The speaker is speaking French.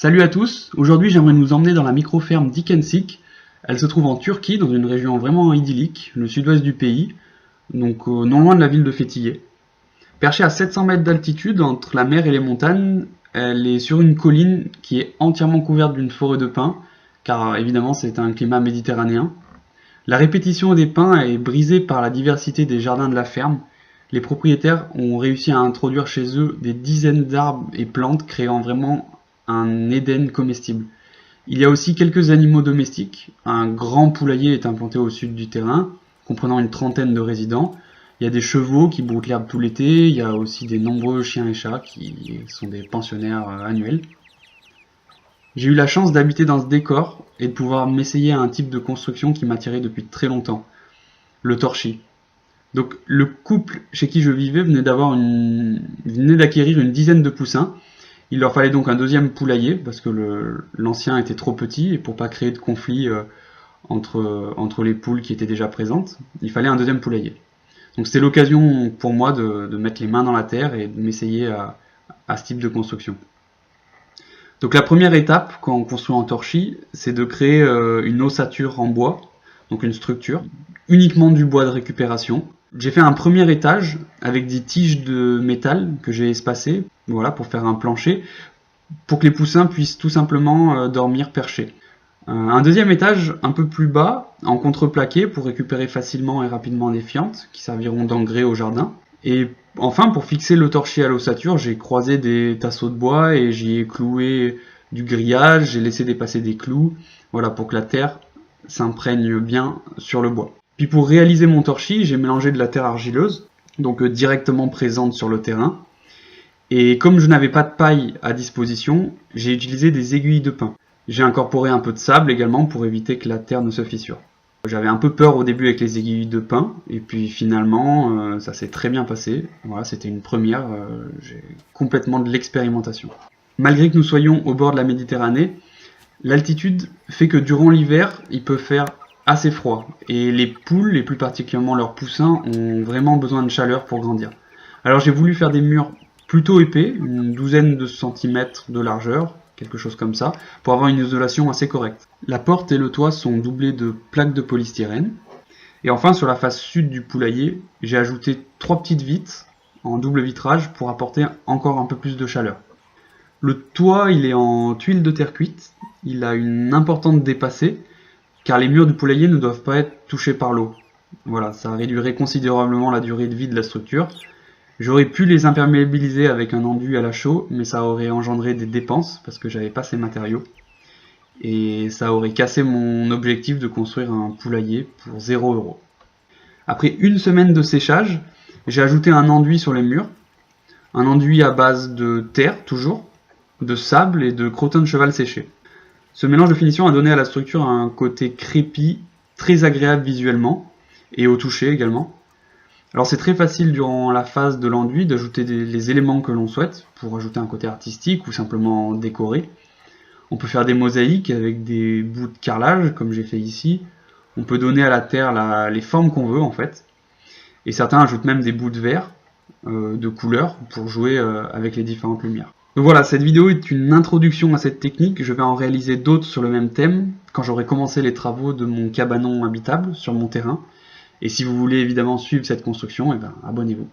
Salut à tous, aujourd'hui j'aimerais nous emmener dans la micro-ferme Dikensik. Elle se trouve en Turquie, dans une région vraiment idyllique, le sud-ouest du pays, donc non loin de la ville de Fethiye. Perchée à 700 mètres d'altitude entre la mer et les montagnes, elle est sur une colline qui est entièrement couverte d'une forêt de pins, car évidemment c'est un climat méditerranéen. La répétition des pins est brisée par la diversité des jardins de la ferme. Les propriétaires ont réussi à introduire chez eux des dizaines d'arbres et plantes, créant vraiment un Éden comestible. Il y a aussi quelques animaux domestiques. Un grand poulailler est implanté au sud du terrain, comprenant une trentaine de résidents. Il y a des chevaux qui broutent l'herbe tout l'été. Il y a aussi des nombreux chiens et chats qui sont des pensionnaires annuels. J'ai eu la chance d'habiter dans ce décor et de pouvoir m'essayer à un type de construction qui m'attirait depuis très longtemps, le torchis. Donc le couple chez qui je vivais venait d'acquérir une dizaine de poussins. Il leur fallait donc un deuxième poulailler parce que l'ancien était trop petit et pour pas créer de conflit entre les poules qui étaient déjà présentes, il fallait un deuxième poulailler. Donc c'était l'occasion pour moi de mettre les mains dans la terre et de m'essayer à ce type de construction. Donc la première étape quand on construit en torchis, c'est de créer une ossature en bois, donc une structure, uniquement du bois de récupération. J'ai fait un premier étage avec des tiges de métal que j'ai espacées, voilà, pour faire un plancher, pour que les poussins puissent tout simplement dormir perchés. Un deuxième étage un peu plus bas, en contreplaqué, pour récupérer facilement et rapidement des fientes, qui serviront d'engrais au jardin. Et enfin, pour fixer le torchis à l'ossature, j'ai croisé des tasseaux de bois et j'y ai cloué du grillage, j'ai laissé dépasser des clous, voilà, pour que la terre s'imprègne bien sur le bois. Puis pour réaliser mon torchis, j'ai mélangé de la terre argileuse, donc directement présente sur le terrain. Et comme je n'avais pas de paille à disposition, j'ai utilisé des aiguilles de pin. J'ai incorporé un peu de sable également pour éviter que la terre ne se fissure. J'avais un peu peur au début avec les aiguilles de pin, et puis finalement ça s'est très bien passé. Voilà, c'était une première, j'ai complètement de l'expérimentation. Malgré que nous soyons au bord de la Méditerranée, l'altitude fait que durant l'hiver, il peut faire assez froid, et les poules, et plus particulièrement leurs poussins, ont vraiment besoin de chaleur pour grandir. Alors j'ai voulu faire des murs plutôt épais, une douzaine de centimètres de largeur, quelque chose comme ça, pour avoir une isolation assez correcte. La porte et le toit sont doublés de plaques de polystyrène, et enfin sur la face sud du poulailler, j'ai ajouté 3 petites vitres en double vitrage pour apporter encore un peu plus de chaleur. Le toit, il est en tuiles de terre cuite, il a une importante dépassée, car les murs du poulailler ne doivent pas être touchés par l'eau. Voilà, ça réduirait considérablement la durée de vie de la structure. J'aurais pu les imperméabiliser avec un enduit à la chaux, mais ça aurait engendré des dépenses, parce que j'avais pas ces matériaux. Et ça aurait cassé mon objectif de construire un poulailler pour 0 €. Après une semaine de séchage, j'ai ajouté un enduit sur les murs. Un enduit à base de terre, toujours, de sable et de crottin de cheval séché. Ce mélange de finition a donné à la structure un côté crépi, très agréable visuellement, et au toucher également. Alors c'est très facile durant la phase de l'enduit d'ajouter les éléments que l'on souhaite, pour ajouter un côté artistique ou simplement décorer. On peut faire des mosaïques avec des bouts de carrelage, comme j'ai fait ici. On peut donner à la terre les formes qu'on veut en fait. Et certains ajoutent même des bouts de verre, de couleur, pour jouer avec les différentes lumières. Donc voilà, cette vidéo est une introduction à cette technique. Je vais en réaliser d'autres sur le même thème quand j'aurai commencé les travaux de mon cabanon habitable sur mon terrain. Et si vous voulez évidemment suivre cette construction, abonnez-vous.